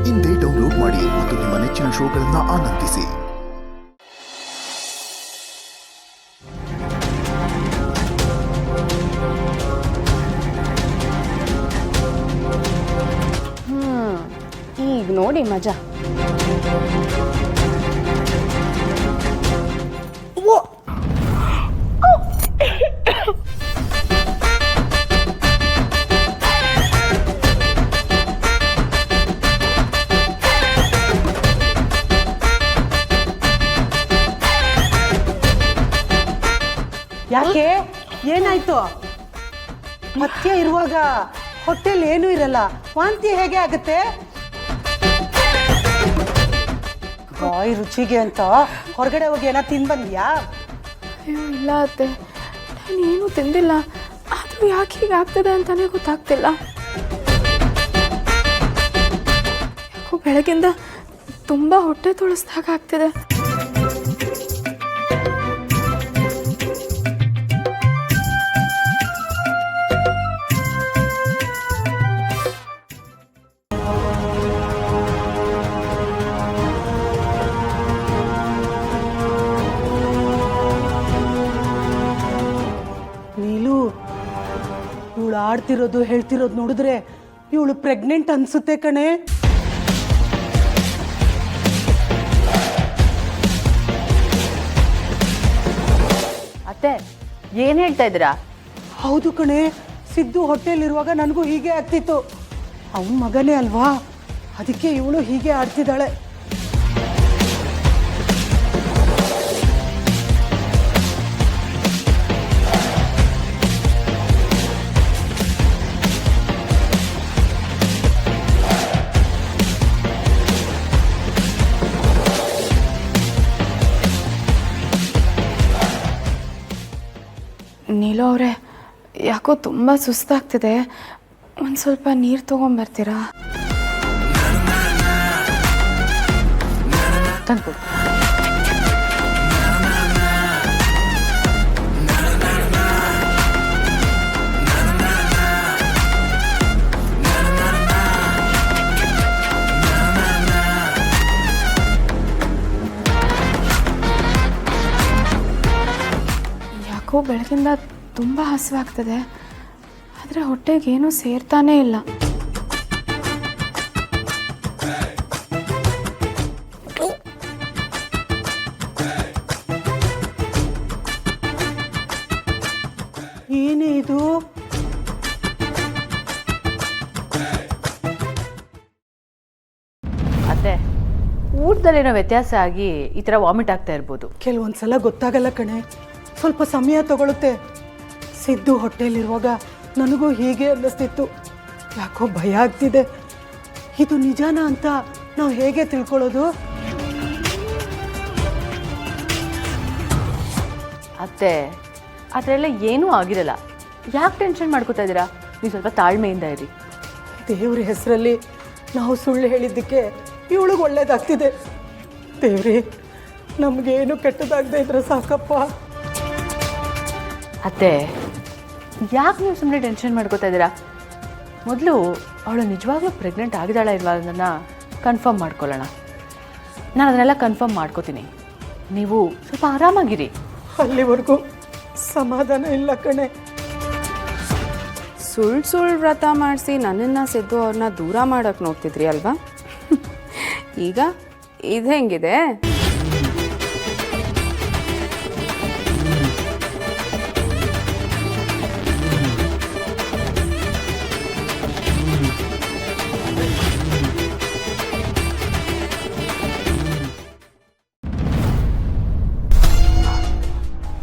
ಇಂದೇ ಡೌನ್ಲೋಡ್ ಮಾಡಿ ಮತ್ತು ನಿಮ್ಮ ನೆಚ್ಚಿನ ಶೋಗಳನ್ನು ಆನಂದಿಸಿ. ಈಗ ನೋಡಿ ಮಜಾ. ಯಾಕೆ ಏನಾಯ್ತು? ಪಥ್ಯ ಇರುವಾಗ ಹೊಟ್ಟೆಲ್ ಏನೂ ಇರಲ್ಲ, ವಾಂತಿ ಹೇಗೆ ಆಗುತ್ತೆ? ಬಾಯಿ ರುಚಿಗೆ ಅಂತ ಹೊರಗಡೆ ಹೋಗಿ ಏನೋ ತಿಂದು ಬಂದ್ಯಾ? ಅಯ್ಯೋ ಇಲ್ಲ ಅತ್ತೆ, ನಾನೇನು ತಿಂದಿಲ್ಲ. ಆದರೂ ಯಾಕೆ ಹೀಗೆ ಆಗ್ತದೆ ಅಂತಾನೆ ಗೊತ್ತಾಗ್ತಿಲ್ಲ. ಯಾಕೋ ಬೆಳಗಿಂದ ತುಂಬ ಹೊಟ್ಟೆ ತೊಳಸ್ದಾಗ ಆಗ್ತಿದೆ. ಇವಳು ಆಡ್ತಿರೋದು ಹೇಳ್ತಿರೋದು ನೋಡಿದ್ರೆ ಇವಳು ಪ್ರೆಗ್ನೆಂಟ್ ಅನ್ಸುತ್ತೆ ಕಣೆ. ಅತ್ತೆ ಏನ್ ಹೇಳ್ತಾ ಇದ್ದೀರಾ? ಹೌದು ಕಣೆ, ಸಿದ್ದು ಹೊಟ್ಟೆಯಲ್ಲಿರುವಾಗ ನನಗೂ ಹೀಗೆ ಆಗ್ತಿತ್ತು. ಅವನ ಮಗನೇ ಅಲ್ವಾ, ಅದಕ್ಕೆ ಇವಳು ಹೀಗೆ ಆಡ್ತಿದ್ದಾಳೆ. ನೀಲು ಅವರೇ, ಯಾಕೋ ತುಂಬ ಸುಸ್ತಾಗ್ತಿದೆ. ಒಂದು ಸ್ವಲ್ಪ ನೀರು ತೊಗೊಂಬರ್ತೀರಾ? ತಂದ್ಕೊಡು. ಯಾಕೋ ಬೆಳಗಿಂದ ತುಂಬ ಹಸಿವಾಗ್ತದೆ, ಆದರೆ ಹೊಟ್ಟೆಗೆ ಏನೂ ಸೇರ್ತಾನೇ ಇಲ್ಲ. ಏನೇ ಇದು? ಅತ್ತೆ ಊಟದಲ್ಲೇನೋ ವ್ಯತ್ಯಾಸ ಆಗಿ ಈ ಥರ ವಾಮಿಟ್ ಆಗ್ತಾ ಇರ್ಬೋದು. ಕೆಲವೊಂದ್ಸಲ ಗೊತ್ತಾಗಲ್ಲ ಕಣೆ, ಸ್ವಲ್ಪ ಸಮಯ ತಗೊಳುತ್ತೆ. ಸಿದ್ದು ಹೊಟ್ಟೆಯಲ್ಲಿರುವಾಗ ನನಗೂ ಹೀಗೆ ಅನ್ನಿಸ್ತಿತ್ತು. ಯಾಕೋ ಭಯ ಆಗ್ತಿದೆ. ಇದು ನಿಜಾನ ಅಂತ ನಾವು ಹೇಗೆ ತಿಳ್ಕೊಳ್ಳೋದು? ಅತ್ತೆ ಅದರೆಲ್ಲ ಏನೂ ಆಗಿರಲ್ಲ, ಯಾಕೆ ಟೆನ್ಷನ್ ಮಾಡ್ಕೋತಾ ಇದ್ದೀರಾ? ನೀವು ಸ್ವಲ್ಪ ತಾಳ್ಮೆಯಿಂದ ಇರಿ. ದೇವ್ರ ಹೆಸರಲ್ಲಿ ನಾವು ಸುಳ್ಳು ಹೇಳಿದ್ದಕ್ಕೆ ಇವಳಿಗೆ ಒಳ್ಳೇದಾಗ್ತಿದೆ. ದೇವ್ರಿ, ನಮಗೇನು ಕೆಟ್ಟದಾಗದೆ ಇದ್ರೆ ಸಾಕಪ್ಪ. ಅತ್ತೆ ಯಾಕೆ ನೀವು ಸುಮ್ಮನೆ ಟೆನ್ಷನ್ ಮಾಡ್ಕೋತಾ ಇದ್ದೀರಾ? ಮೊದಲು ಅವಳು ನಿಜವಾಗ್ಲೂ ಪ್ರೆಗ್ನೆಂಟ್ ಆಗಿದ್ದಾಳ ಇಲ್ವಾ ಅದನ್ನು ಕನ್ಫರ್ಮ್ ಮಾಡ್ಕೊಳ್ಳೋಣ. ನಾನು ಅದನ್ನೆಲ್ಲ ಕನ್ಫರ್ಮ್ ಮಾಡ್ಕೋತೀನಿ, ನೀವು ಸ್ವಲ್ಪ ಆರಾಮಾಗಿರಿ. ಅಲ್ಲಿವರೆಗೂ ಸಮಾಧಾನ ಇಲ್ಲ ಕಣೆ. ಸುಳ್ಳು ವ್ರತ ಮಾಡಿಸಿ ನನ್ನನ್ನು ಸಿದ್ದು ಅವ್ರನ್ನ ದೂರ ಮಾಡೋಕ್ಕೆ ನೋಡ್ತಿದ್ರಿ ಅಲ್ವಾ? ಈಗ ಇದು ಹೆಂಗಿದೆ?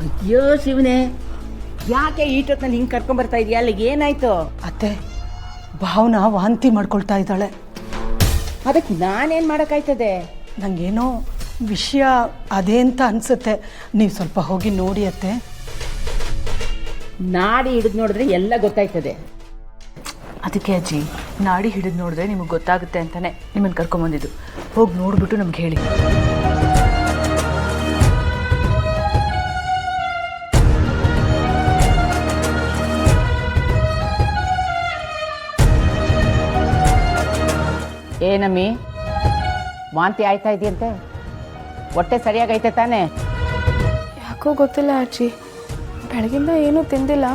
ಅಯ್ಯೋ ಶಿವನೇ, ಯಾಕೆ ಈಟೊತ್ತಲ್ಲಿ ಹಿಂಗೆ ಕರ್ಕೊಂಬರ್ತಾ ಇದೆಯಾ? ಅಲ್ಲಿಗೆ ಏನಾಯ್ತು? ಅತ್ತೆ, ಭಾವನಾ ವಾಂತಿ ಮಾಡ್ಕೊಳ್ತಾ ಇದ್ದಾಳೆ. ಅದಕ್ಕೆ ನಾನೇನು ಮಾಡೋಕ್ಕಾಯ್ತದೆ? ನನಗೇನೋ ವಿಷಯ ಅದೇ ಅಂತ ಅನಿಸುತ್ತೆ. ನೀವು ಸ್ವಲ್ಪ ಹೋಗಿ ನೋಡಿ ಅತ್ತೆ. ನಾಡಿ ಹಿಡಿದು ನೋಡಿದ್ರೆ ಎಲ್ಲ ಗೊತ್ತಾಯ್ತದೆ. ಅದಕ್ಕೆ ಅಜ್ಜಿ, ನಾಡಿ ಹಿಡಿದು ನೋಡಿದ್ರೆ ನಿಮಗೆ ಗೊತ್ತಾಗುತ್ತೆ ಅಂತಲೇ ನಿಮ್ಮನ್ನು ಕರ್ಕೊಂಬಂದಿದ್ದು. ಹೋಗಿ ನೋಡಿಬಿಟ್ಟು ನಮ್ಗೆ ಹೇಳಿ. ಏನಮ್ಮಿ ವಾಂತಿ ಆಯ್ತಾ ಇದೆಯಂತೆ? ಹೊಟ್ಟೆ ಸರಿಯಾಗೈತೆ ತಾನೇ? ಯಾಕೋ ಗೊತ್ತಿಲ್ಲ ಅಜ್ಜಿ, ಬೆಳಗಿಂದ ಏನೂ ತಿಂದಿಲ್ಲ,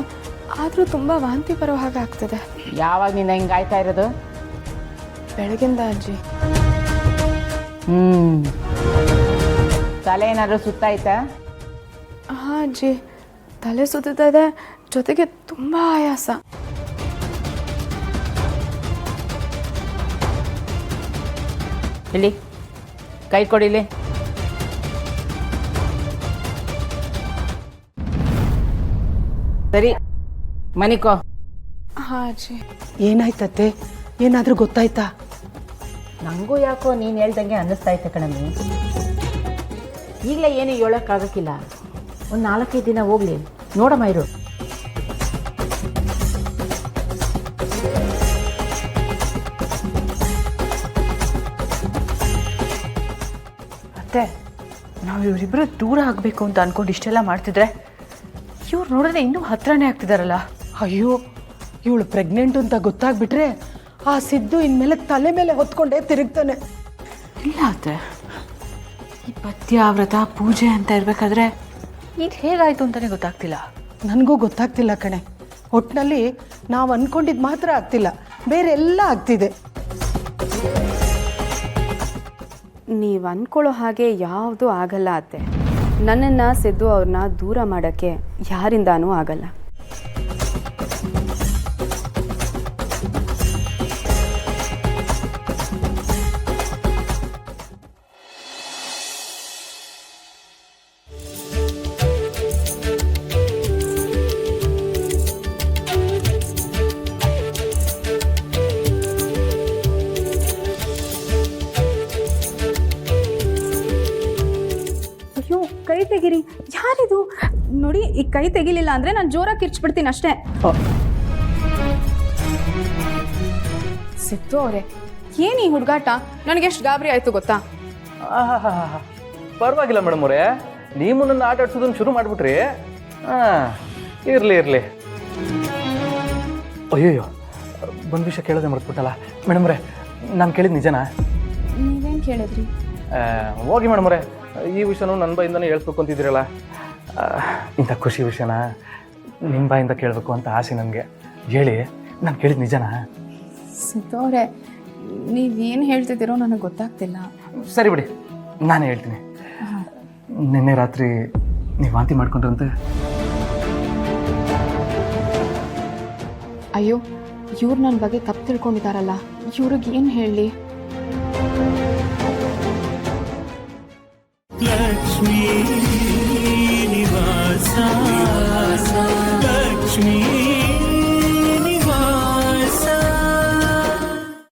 ಆದರೂ ತುಂಬ ವಾಂತಿ ಬರೋ ಹಾಗೆ ಆಗ್ತದೆ. ಯಾವಾಗ ನಿನ್ನ ಹಿಂಗೆ ಆಯ್ತಾ ಇರೋದು? ಬೆಳಗಿಂದ ಅಜ್ಜಿ. ತಲೆ ಏನಾದರೂ ಸುತ್ತಾಯ್ತಾ? ಹಾಂ ಅಜ್ಜಿ, ತಲೆ ಸುತ್ತದೆ, ಜೊತೆಗೆ ತುಂಬ ಆಯಾಸ. ಇಲ್ಲಿ ಕೈ ಕೊಡಿಲಿ. ಸರಿ, ಮನಿಕೋ. ಹಾಂ ಅಜ್ಜಿ. ಏನಾಯ್ತತ್ತೆ? ಏನಾದರೂ ಗೊತ್ತಾಯ್ತಾ? ನನಗೂ ಯಾಕೋ ನೀನು ಹೇಳ್ದಂಗೆ ಅನ್ನಿಸ್ತಾ ಇತ್ತು ಕಣಮ್ಮಿ. ಈಗಲೇ ಏನು ಹೇಳೋಕ್ಕಾಗಕ್ಕಿಲ್ಲ, ಒಂದು 4-5 ದಿನ ಹೋಗ್ಲಿ, ನೋಡಮ್ಮ ಇರು. ಅತ್ತೆ, ನಾವು ಇವರಿಬ್ಬರು ದೂರ ಆಗಬೇಕು ಅಂತ ಅಂದ್ಕೊಂಡು ಇಷ್ಟೆಲ್ಲ ಮಾಡ್ತಿದ್ರೆ ಇವ್ರು ನೋಡಿದ್ರೆ ಇನ್ನೂ ಹತ್ರನೇ ಆಗ್ತಿದಾರಲ್ಲ. ಅಯ್ಯೋ, ಇವಳು ಪ್ರೆಗ್ನೆಂಟ್ ಅಂತ ಗೊತ್ತಾಗ್ಬಿಟ್ರೆ ಆ ಸಿದ್ದು ಇನ್ಮೇಲೆ ತಲೆ ಮೇಲೆ ಹೊತ್ಕೊಂಡೇ ತಿರುಗ್ತಾನೆ. ಇಲ್ಲ ಅತ್ತೆ, ಈ ಪಥ್ಯ ವ್ರತ ಪೂಜೆ ಅಂತ ಇರಬೇಕಾದ್ರೆ ಇದು ಹೇಗಾಯಿತು ಅಂತಲೇ ಗೊತ್ತಾಗ್ತಿಲ್ಲ. ನನಗೂ ಗೊತ್ತಾಗ್ತಿಲ್ಲ ಕಣೆ. ಒಟ್ಟಿನಲ್ಲಿ ನಾವು ಅಂದ್ಕೊಂಡಿದ್ದು ಮಾತ್ರ ಆಗ್ತಿಲ್ಲ, ಬೇರೆ ಎಲ್ಲ ಆಗ್ತಿದೆ. ನೀವು ಅಂದ್ಕೊಳ್ಳೋ ಹಾಗೆ ಯಾವುದೂ ಆಗಲ್ಲ ಅತ್ತೆ. ನನ್ನನ್ನು ಸಿದ್ದು ಅವ್ರನ್ನ ದೂರ ಮಾಡೋಕ್ಕೆ ಯಾರಿಂದಾನೂ ಆಗಲ್ಲ. ಅಯ್ಯೋ, ಕೈ ತೆಗೀರಿ. ಯಾರಿದು ನೋಡಿ, ಈ ಕೈ ತೆಗಿಲಿಲ್ಲ ಅಂದರೆ ನಾನು ಜೋರಾಗಿ ಕಿರ್ಚ್ಬಿಡ್ತೀನಿ ಅಷ್ಟೇ. ಸಿದ್ದು ಅವರೇ, ಏನು ಈ ಹುಡುಗಾಟ? ನನಗೆಷ್ಟು ಗಾಬರಿ ಆಯಿತು ಗೊತ್ತಾ? ಪರವಾಗಿಲ್ಲ ಮೇಡಮ್ ಅವರೇ, ನೀವು ನನ್ನ ಆಟ ಆಡ್ಸೋದನ್ನು ಶುರು ಮಾಡಿಬಿಟ್ರಿ. ಇರಲಿ ಇರಲಿ. ಅಯ್ಯಯ್ಯೋ, ಒಂದು ವಿಷಯ ಕೇಳೋದೇ ಮರ್ತ್ಬಿಟ್ಟಲ್ಲ ಮೇಡಮ್ ಅವರೇ. ನಾನು ಕೇಳಿದ ನಿಜನಾ? ನೀವೇನು ಕೇಳಿದ್ರಿ? ಹೋಗಿ ಮೇಡಮ್ ಅವರೇ, ಈ ವಿಷಯನೂ ನನ್ನ ಬಾಯಿಂದನೇ ಹೇಳ್ಸ್ಬೇಕು ಅಂತಿದ್ದೀರಲ್ಲ. ಇಂಥ ಖುಷಿ ವಿಷಯನ ನಿಮ್ಮ ಬಾಯಿಂದ ಕೇಳಬೇಕು ಅಂತ ಆಸೆ ನನಗೆ. ಹೇಳಿ, ನಾನು ಕೇಳಿದ ನಿಜನಾ? ಸಿದ್ದು ಅವರೇ, ನೀವೇನು ಹೇಳ್ತಿದ್ದೀರೋ ನನಗೆ ಗೊತ್ತಾಗ್ತಿಲ್ಲ. ಸರಿ ಬಿಡಿ, ನಾನೇ ಹೇಳ್ತೀನಿ. ನಿನ್ನೆ ರಾತ್ರಿ ನೀವು ವಾಂತಿ ಮಾಡ್ಕೊಂಡ್ರಂತೆ. ಅಯ್ಯೋ, ಇವ್ರು ನನ್ನ ಬಗ್ಗೆ ತಪ್ಪು ತಿಳ್ಕೊಂಡಿದ್ದಾರಲ್ಲ, ಇವ್ರಿಗೆ ಏನು ಹೇಳಲಿ? ಲಕ್ಷ್ಮೀ